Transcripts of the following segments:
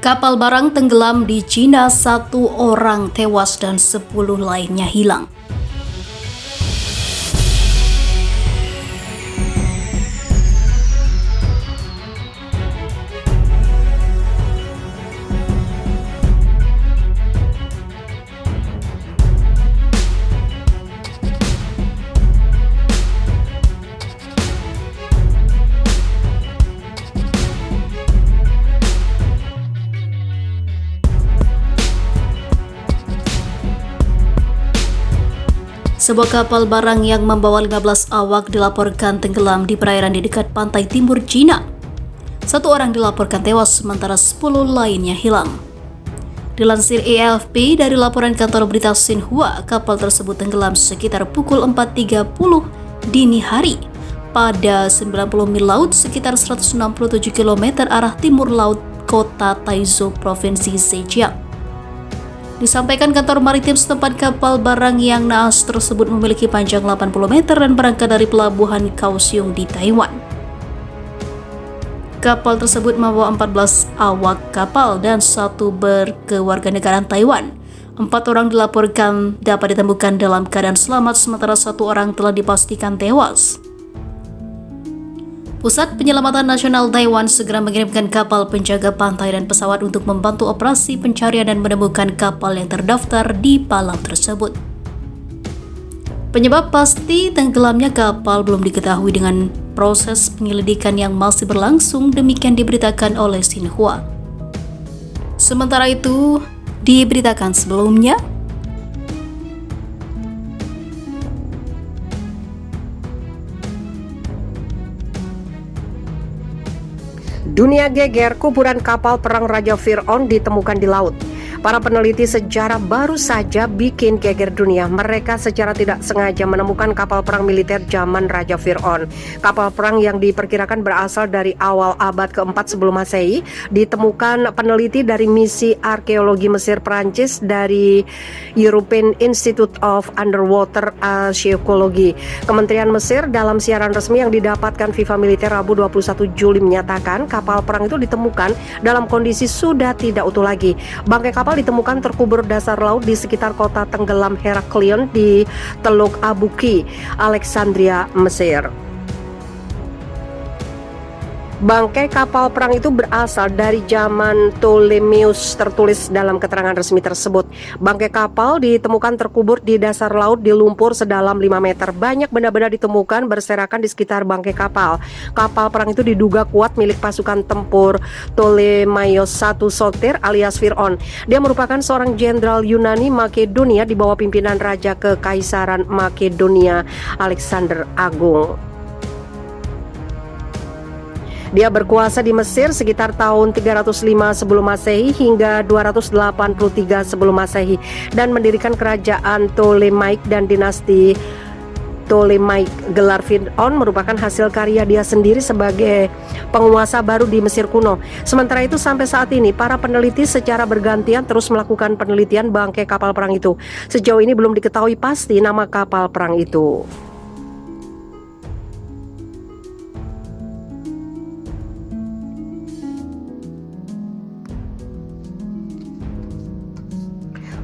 Kapal barang tenggelam di Cina, 1 orang tewas dan 10 lainnya hilang. Sebuah kapal barang yang membawa 15 awak dilaporkan tenggelam di perairan di dekat pantai timur Cina. 1 orang dilaporkan tewas sementara 10 lainnya hilang. Dilansir AFP dari laporan kantor berita Xinhua, kapal tersebut tenggelam sekitar pukul 4.30 dini hari pada 90 mil laut sekitar 167 km arah timur laut kota Taizhou, Provinsi Zhejiang. Disampaikan kantor maritim setempat, kapal barang yang naas tersebut memiliki panjang 80 meter dan berangkat dari pelabuhan Kaohsiung di Taiwan. Kapal tersebut membawa 14 awak kapal dan 1 berkewarganegaraan Taiwan. 4 orang dilaporkan dapat ditemukan dalam keadaan selamat sementara 1 orang telah dipastikan tewas. Pusat Penyelamatan Nasional Taiwan segera mengirimkan kapal penjaga pantai dan pesawat untuk membantu operasi pencarian dan menemukan kapal yang terdaftar di palang tersebut. Penyebab pasti tenggelamnya kapal belum diketahui dengan proses penyelidikan yang masih berlangsung, demikian diberitakan oleh Xinhua. Sementara itu, diberitakan sebelumnya, dunia geger, kuburan kapal perang Raja Fir'aun ditemukan di laut. Para peneliti sejarah baru saja bikin geger dunia. Mereka secara tidak sengaja menemukan kapal perang militer zaman Raja Fir'aun. Kapal perang yang diperkirakan berasal dari awal abad ke-4 sebelum Masehi ditemukan peneliti dari misi arkeologi Mesir Prancis dari European Institute of Underwater Archaeology. Kementerian Mesir dalam siaran resmi yang didapatkan FIFA Militer Rabu 21 Juli menyatakan kapal perang itu ditemukan dalam kondisi sudah tidak utuh lagi. Bangkai kapal ditemukan terkubur dasar laut di sekitar kota tenggelam Heraklion di Teluk Abuki, Alexandria, Mesir. Bangkai kapal perang itu berasal dari zaman Ptolemeus, tertulis dalam keterangan resmi tersebut. Bangkai kapal ditemukan terkubur di dasar laut di lumpur sedalam 5 meter. Banyak benda-benda ditemukan berserakan di sekitar bangkai kapal. Kapal perang itu diduga kuat milik pasukan tempur Ptolemaios I Soter alias Fir'aun. Dia merupakan seorang jenderal Yunani Makedonia di bawah pimpinan Raja Kekaisaran Makedonia Alexander Agung. Dia berkuasa di Mesir sekitar tahun 305 sebelum Masehi hingga 283 sebelum Masehi dan mendirikan kerajaan Ptolemaik dan dinasti Ptolemaik. Gelar Fir'aun merupakan hasil karya dia sendiri sebagai penguasa baru di Mesir kuno. Sementara itu sampai saat ini para peneliti secara bergantian terus melakukan penelitian bangkai kapal perang itu. Sejauh ini belum diketahui pasti nama kapal perang itu.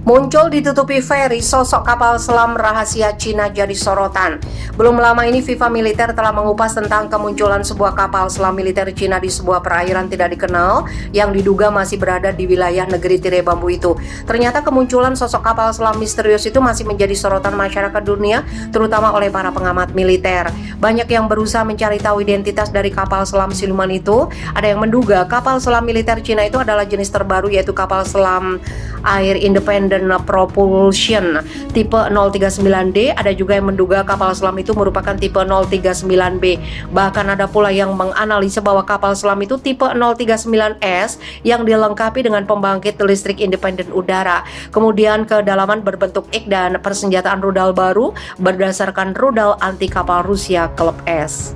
Muncul ditutupi feri, sosok kapal selam rahasia Cina jadi sorotan. Belum lama ini FIFA Militer telah mengupas tentang kemunculan sebuah kapal selam militer Cina di sebuah perairan tidak dikenal yang diduga masih berada di wilayah negeri tirai bambu itu. Ternyata kemunculan sosok kapal selam misterius itu masih menjadi sorotan masyarakat dunia, terutama oleh para pengamat militer. Banyak yang berusaha mencari tahu identitas dari kapal selam siluman itu. Ada yang menduga kapal selam militer Cina itu adalah jenis terbaru, yaitu kapal selam Air Independent Propulsion tipe 039D. Ada juga yang menduga kapal selam itu merupakan tipe 039B. Bahkan ada pula yang menganalisa bahwa kapal selam itu tipe 039S yang dilengkapi dengan pembangkit listrik independen udara. Kemudian kedalaman berbentuk X dan persenjataan rudal baru berdasarkan rudal anti kapal Rusia Club S.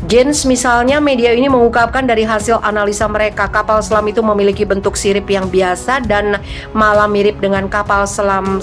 Gens misalnya, media ini mengungkapkan dari hasil analisa mereka, kapal selam itu memiliki bentuk sirip yang biasa dan malah mirip dengan kapal selam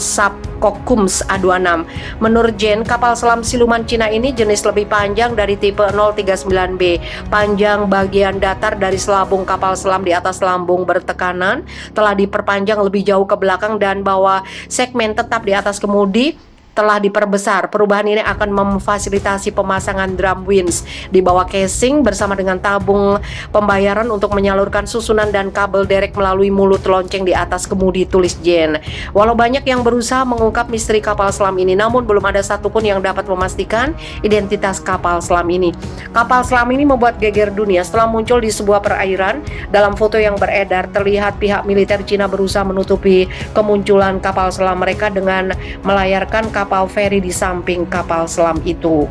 Kokkums A26. Menurut Jen, kapal selam siluman Cina ini jenis lebih panjang dari tipe 039B. Panjang bagian datar dari selambung kapal selam di atas lambung bertekanan telah diperpanjang lebih jauh ke belakang dan bahwa segmen tetap di atas kemudi telah diperbesar. Perubahan ini akan memfasilitasi pemasangan drum winch di bawah casing bersama dengan tabung pembayaran untuk menyalurkan susunan dan kabel derek melalui mulut lonceng di atas kemudi, tulis Jen. Walau banyak yang berusaha mengungkap misteri kapal selam ini, namun belum ada satupun yang dapat memastikan identitas kapal selam ini. Kapal selam ini membuat geger dunia setelah muncul di sebuah perairan. Dalam foto yang beredar, terlihat pihak militer Cina berusaha menutupi kemunculan kapal selam mereka dengan melayarkan kapal feri di samping kapal selam itu.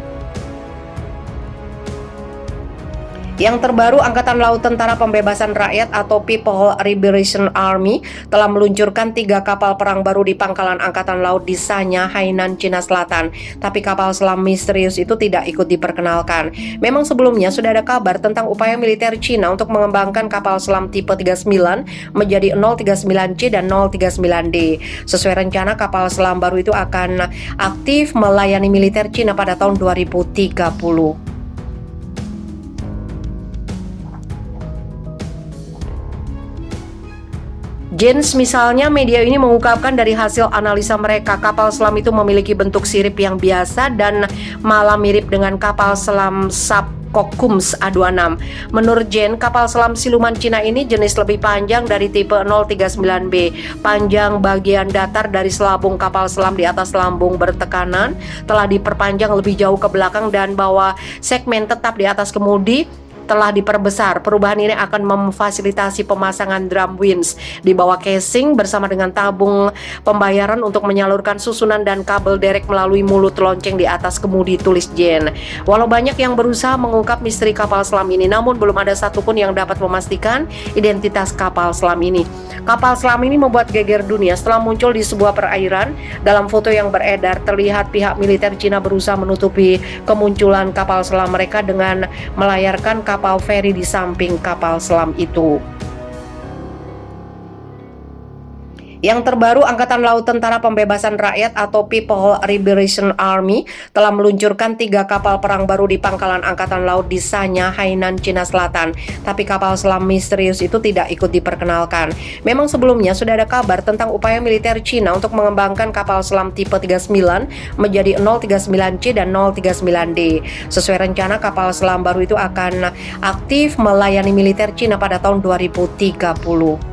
Yang terbaru, Angkatan Laut Tentara Pembebasan Rakyat atau People Liberation Army telah meluncurkan 3 kapal perang baru di pangkalan Angkatan Laut di Sanya, Hainan, Cina Selatan. Tapi kapal selam misterius itu tidak ikut diperkenalkan. Memang sebelumnya sudah ada kabar tentang upaya militer Cina untuk mengembangkan kapal selam tipe 39 menjadi 039C dan 039D. Sesuai rencana, kapal selam baru itu akan aktif melayani militer Cina pada tahun 2030. Jens misalnya, media ini mengungkapkan dari hasil analisa mereka, kapal selam itu memiliki bentuk sirip yang biasa dan malah mirip dengan kapal selam sub Kokkums A26. Menurut Jen, kapal selam siluman Cina ini jenis lebih panjang dari tipe 039B. Panjang bagian datar dari selambung kapal selam di atas lambung bertekanan telah diperpanjang lebih jauh ke belakang dan bahwa segmen tetap di atas kemudi telah diperbesar. Perubahan ini akan memfasilitasi pemasangan drum winch di bawah casing bersama dengan tabung pembayaran untuk menyalurkan susunan dan kabel derek melalui mulut lonceng di atas kemudi, tulis Jen. Walau banyak yang berusaha mengungkap misteri kapal selam ini, namun belum ada satupun yang dapat memastikan identitas kapal selam ini. Kapal selam ini membuat geger dunia setelah muncul di sebuah perairan. Dalam foto yang beredar, terlihat pihak militer Cina berusaha menutupi kemunculan kapal selam mereka dengan melayarkan kapal feri di samping kapal selam itu. Yang terbaru, Angkatan Laut Tentara Pembebasan Rakyat atau People Liberation Army telah meluncurkan 3 kapal perang baru di pangkalan Angkatan Laut di Sanya, Hainan, Cina Selatan. Tapi kapal selam misterius itu tidak ikut diperkenalkan. Memang sebelumnya sudah ada kabar tentang upaya militer Cina untuk mengembangkan kapal selam tipe 39 menjadi 039C dan 039D. Sesuai rencana, kapal selam baru itu akan aktif melayani militer Cina pada tahun 2030.